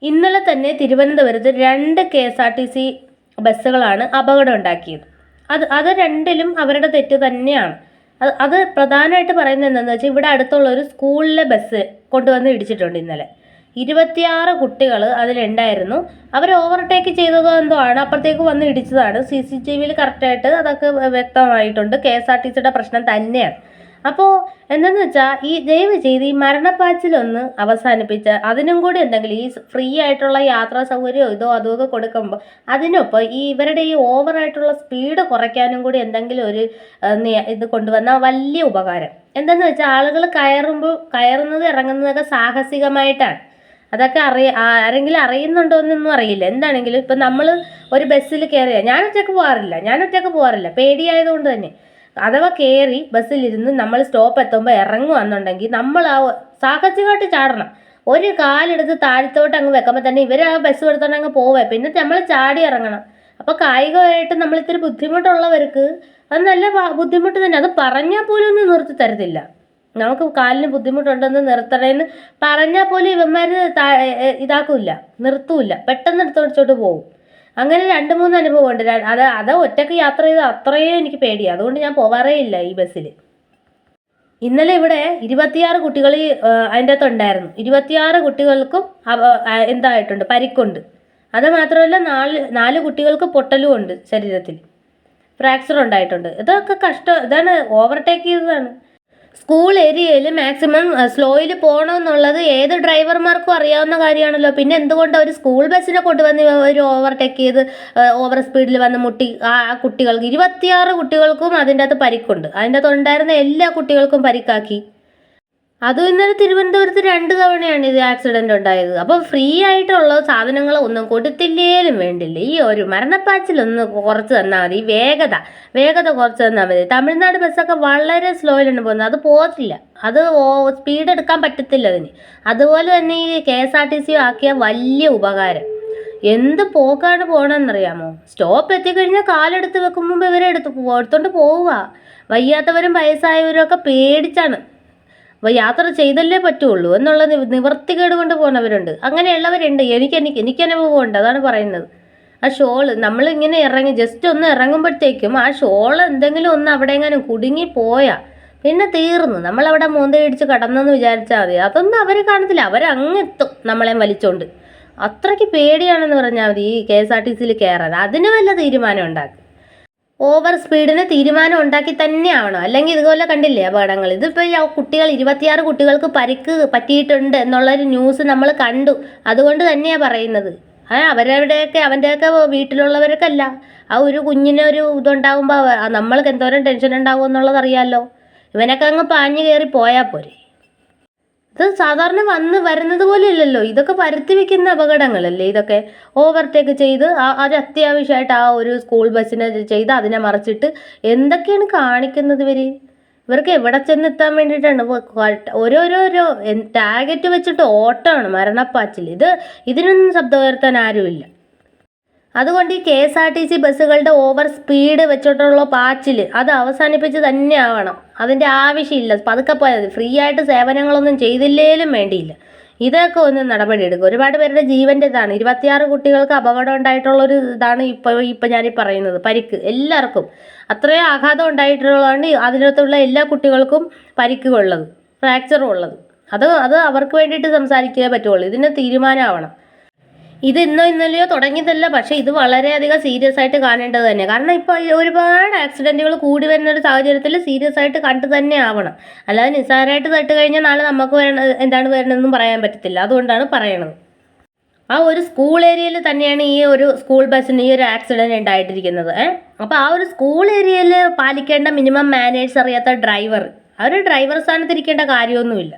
ഇന്നലെ തന്നെ തിരുവനന്തപുരത്ത് 2 KSRTC ബസ്സുകളാണ് അപകടം ഉണ്ടാക്കിയത്. അത് രണ്ടിലും അവരുടെ തെറ്റ് തന്നെയാണ്. അത് പ്രധാനമായിട്ട് പറയുന്നത് എന്താണെന്ന് വെച്ചാൽ, ഇവിടെ അടുത്തുള്ള ഒരു സ്കൂളിലെ ബസ് കൊണ്ടുവന്ന് ഇടിച്ചിട്ടുണ്ട് ഇന്നലെ. 26 കുട്ടികൾ അതിലുണ്ടായിരുന്നു. അവർ ഓവർടേക്ക് ചെയ്തതോ എന്തോ ആണ്, അപ്പുറത്തേക്ക് വന്ന് ഇടിച്ചതാണ്. CCTVയിൽ കറക്റ്റായിട്ട് അതൊക്കെ വ്യക്തമായിട്ടുണ്ട്. KSRTCയുടെ പ്രശ്നം തന്നെയാണ്. അപ്പോൾ എന്താണെന്ന് വെച്ചാൽ, ദയവ് ചെയ്ത് ഈ മരണപ്പാച്ചിലൊന്ന് അവസാനിപ്പിച്ച് അതിനും കൂടി എന്തെങ്കിലും ഈ ഫ്രീ ആയിട്ടുള്ള യാത്രാ സൗകര്യമോ ഇതോ അതൊക്കെ കൊടുക്കുമ്പോൾ അതിനൊപ്പം ഇവരുടെ ഓവറായിട്ടുള്ള സ്പീഡ് കുറയ്ക്കാനും കൂടി എന്തെങ്കിലും ഒരു ഇത് കൊണ്ടുവന്നാൽ വലിയ ഉപകാരം. എന്താണെന്ന് വെച്ചാൽ, ആളുകൾ കയറുന്നത് ഇറങ്ങുന്നതൊക്കെ സാഹസികമായിട്ടാണ്. അതൊക്കെ ആരെങ്കിലും അറിയുന്നുണ്ടോ എന്നൊന്നും അറിയില്ല. എന്താണെങ്കിലും ഇപ്പം നമ്മൾ ഒരു ബസ്സിൽ കയറിയാൽ ഞാൻ ഒറ്റയ്ക്ക് പോകാറില്ല, പേടിയായതുകൊണ്ട് തന്നെ. അഥവാ കയറി ബസ്സിലിരുന്ന് നമ്മൾ സ്റ്റോപ്പ് എത്തുമ്പോൾ ഇറങ്ങുകയെന്നുണ്ടെങ്കിൽ നമ്മൾ സാഹസികമായിട്ട് ചാടണം. ഒരു കാലെടുത്ത് താഴത്തോട്ട് അങ്ങ് വെക്കുമ്പോൾ തന്നെ ഇവർ ആ ബസ് എടുത്തോണ്ട് അങ്ങ് പോവേ, പിന്നെ നമ്മൾ ചാടി ഇറങ്ങണം. അപ്പോൾ കായികമായിട്ട് നമ്മൾ ഇത്തിരി ബുദ്ധിമുട്ടുള്ളവർക്ക് അത് നല്ല ബുദ്ധിമുട്ട് തന്നെ. അത് പറഞ്ഞാൽ പോലും ഒന്നും നിർത്തി തരത്തില്ല. നമുക്ക് കാലിന് ബുദ്ധിമുട്ടുണ്ടെന്ന് നിർത്തണേന്ന് പറഞ്ഞാൽ പോലും ഇവന്മാർ നിർത്തൂല, പെട്ടെന്ന് എടുത്തോടിച്ചോട്ട് പോകും. അങ്ങനെ 2-3 അനുഭവമുണ്ട്. അത് ഒറ്റയ്ക്ക് യാത്ര ചെയ്ത് അത്രയും എനിക്ക് പേടിയാണ്. അതുകൊണ്ട് ഞാൻ പോവാറേ ഇല്ല ഈ ബസ്സിൽ. ഇന്നലെ ഇവിടെ 26 കുട്ടികൾ അതിൻ്റെ അകത്ത് ഉണ്ടായിരുന്നു. 26 കുട്ടികൾക്കും എന്തായിട്ടുണ്ട്, പരിക്കുണ്ട്. അത് മാത്രമല്ല 4 കുട്ടികൾക്ക് പൊട്ടലും ഉണ്ട്, ശരീരത്തിൽ ഫ്രാക്ചർ ഉണ്ടായിട്ടുണ്ട്. ഇതൊക്കെ ഇതാണ് ഓവർടേക്ക് ചെയ്തതാണ്. സ്കൂൾ ഏരിയയിൽ മാക്സിമം സ്ലോയിൽ പോകണമെന്നുള്ളത് ഏത് ഡ്രൈവർമാർക്കും അറിയാവുന്ന കാര്യമാണല്ലോ. പിന്നെ എന്തുകൊണ്ട് ഒരു സ്കൂൾ ബസ്സിനെ കൊണ്ടുവന്ന് ഒരു ഓവർടേക്ക് ചെയ്ത് ഓവർ സ്പീഡിൽ വന്ന് മുട്ടി ആ കുട്ടികൾക്ക് 26 കുട്ടികൾക്കും അതിൻ്റെ അകത്ത് പരിക്കുണ്ട്. അതിൻ്റെ അകത്ത് ഉണ്ടായിരുന്ന എല്ലാ കുട്ടികൾക്കും പരിക്കാക്കി. അതും ഇന്നലെ തിരുവനന്തപുരത്ത് 2 തവണയാണ് ഇത് ആക്സിഡൻ്റ് ഉണ്ടായത്. അപ്പോൾ ഫ്രീ ആയിട്ടുള്ള സാധനങ്ങൾ ഒന്നും കൊടുത്തില്ലേലും വേണ്ടില്ല, ഈ ഒരു മരണപ്പാച്ചിലൊന്ന് കുറച്ച് തന്നാൽ മതി. വേഗത കുറച്ച് തന്നാൽ മതി. തമിഴ്നാട് ബസ്സൊക്കെ വളരെ സ്ലോയിലാണ് പോകുന്നത്. അത് പോകത്തില്ല, അത് സ്പീഡ് എടുക്കാൻ പറ്റത്തില്ല അതിന്. അതുപോലെ തന്നെ ഈ KSRTC ആക്കിയ വലിയ ഉപകാരം. എന്ത് പോക്കാണ് പോകണമെന്നറിയാമോ? സ്റ്റോപ്പ് എത്തിക്കഴിഞ്ഞാൽ കാലെടുത്ത് വെക്കുമ്പോൾ ഇവരെ എടുത്തോണ്ട് പോവുക. വയ്യാത്തവരും വയസ്സായവരും ഒക്കെ പേടിച്ചാണ്. അപ്പോൾ യാത്ര ചെയ്തല്ലേ പറ്റുള്ളൂ എന്നുള്ള നിവർത്തികേട് കൊണ്ട് പോകുന്നവരുണ്ട്, അങ്ങനെയുള്ളവരുണ്ട്. എനിക്ക് അനുഭവമുണ്ട്, അതാണ് പറയുന്നത്. ആ ഷോള് നമ്മളിങ്ങനെ ജസ്റ്റ് ഒന്ന് ഇറങ്ങുമ്പോഴത്തേക്കും ആ ഷോൾ എന്തെങ്കിലും ഒന്ന് അവിടെ എങ്ങാനും കുടുങ്ങിപ്പോയാൽ പിന്നെ തീർന്നു. നമ്മളവിടെ മൂന്തയിടിച്ച് കടന്നെന്ന് വിചാരിച്ചാൽ മതി. അതൊന്നും അവർ കാണത്തില്ല, അവരങ്ങെത്തും നമ്മളെ വലിച്ചോണ്ട്. അത്രയ്ക്ക് പേടിയാണെന്ന് പറഞ്ഞാൽ മതി ഈ KSRTCയിൽ കയറാൻ. അതിന് വല്ല തീരുമാനം ഉണ്ടാക്കും. ഓവർ സ്പീഡിന് തീരുമാനം ഉണ്ടാക്കി തന്നെ ആവണം, അല്ലെങ്കിൽ ഇതുപോലെ കണ്ടില്ലേ അപകടങ്ങൾ. ഇതിപ്പോൾ 26 കുട്ടികൾക്ക് പരിക്ക് പറ്റിയിട്ടുണ്ട് എന്നുള്ളൊരു ന്യൂസ് നമ്മൾ കണ്ടു. അതുകൊണ്ട് തന്നെയാണ് പറയുന്നത്. അവൻ്റെയൊക്കെ വീട്ടിലുള്ളവർക്കല്ല, ആ ഒരു കുഞ്ഞിന് ഒരു ഇതുണ്ടാകുമ്പോൾ നമ്മൾക്ക് എന്തോരം ടെൻഷൻ ഉണ്ടാകും എന്നുള്ളത് അറിയാമല്ലോ. ഇവനൊക്കെ അങ്ങ് പാഞ്ഞു കയറി പോയാൽ പോരെ. ഇത് സാധാരണ വരുന്നത് പോലെ ഇല്ലല്ലോ. ഇതൊക്കെ വരുത്തി വെക്കുന്ന അപകടങ്ങളല്ലേ ഇതൊക്കെ. ഓവർടേക്ക് ചെയ്ത് അത് അത്യാവശ്യമായിട്ട് ആ ഒരു സ്കൂൾ ബസ്സിനെ ചെയ്ത് അതിനെ മറിച്ചിട്ട് എന്തൊക്കെയാണ് കാണിക്കുന്നത് ഇവർക്ക് എവിടെ ചെന്നെത്താൻ വേണ്ടിയിട്ടാണ്. ഓരോരോ ടാർഗറ്റ് വെച്ചിട്ട് ഓട്ടമാണ്, മരണപ്പാച്ചിൽ. ഇതിനൊന്നും ശബ്ദം ഉയർത്താൻ ആരുമില്ല. അതുകൊണ്ട് ഈ KSRTC ബസ്സുകളുടെ ഓവർ സ്പീഡ് വെച്ചിട്ടുള്ള പാച്ചിൽ അത് അവസാനിപ്പിച്ച് തന്നെ ആവണം. അതിൻ്റെ ആവശ്യമില്ല, പതുക്കെ പോയാൽ മതി. ഫ്രീ ആയിട്ട് സേവനങ്ങളൊന്നും ചെയ്തില്ലേലും വേണ്ടിയില്ല. ഇതൊക്കെ ഒന്ന് നടപടിയെടുക്കും. ഒരുപാട് പേരുടെ ജീവൻ്റെ ഇതാണ്. 26 കുട്ടികൾക്ക് അപകടം ഉണ്ടായിട്ടുള്ളൊരു ഇതാണ് ഇപ്പം ഞാനീ പറയുന്നത്. പരിക്ക് എല്ലാവർക്കും അത്രയും ആഘാതം ഉണ്ടായിട്ടുള്ളതാണ്. അതിനകത്തുള്ള എല്ലാ കുട്ടികൾക്കും പരിക്കുള്ളത്, ഫ്രാക്ചറും ഉള്ളത്. അത് അവർക്ക് വേണ്ടിയിട്ട് സംസാരിക്കേ പറ്റുള്ളൂ. ഇതിന് തീരുമാനമാവണം. ഇത് ഇന്നലെയോ തുടങ്ങിയതല്ല, പക്ഷേ ഇത് വളരെയധികം സീരിയസ് ആയിട്ട് കാണേണ്ടത് തന്നെ. കാരണം ഇപ്പോൾ ഒരുപാട് ആക്സിഡൻറ്റുകൾ കൂടി വരുന്ന ഒരു സാഹചര്യത്തിൽ സീരിയസ് ആയിട്ട് കണ്ടു തന്നെ ആവണം. അല്ലാതെ നിസ്സാരമായിട്ട് തട്ട് കഴിഞ്ഞാൽ നാളെ നമുക്ക് എന്താണ് വരണമെന്നും പറയാൻ പറ്റത്തില്ല. അതുകൊണ്ടാണ് പറയണത്. ആ ഒരു സ്കൂൾ ഏരിയയിൽ തന്നെയാണ് ഈ ഒരു സ്കൂൾ ബസ്സിന് ഈ ഒരു ആക്സിഡൻറ്റ് ഉണ്ടായിട്ടിരിക്കുന്നത്. അപ്പോൾ ആ ഒരു സ്കൂൾ ഏരിയയിൽ പാലിക്കേണ്ട മിനിമം മാനേഴ്സ് അറിയാത്ത ഡ്രൈവർ, ആ ഒരു ഡ്രൈവർ സ്ഥാനത്തിരിക്കേണ്ട കാര്യമൊന്നുമില്ല.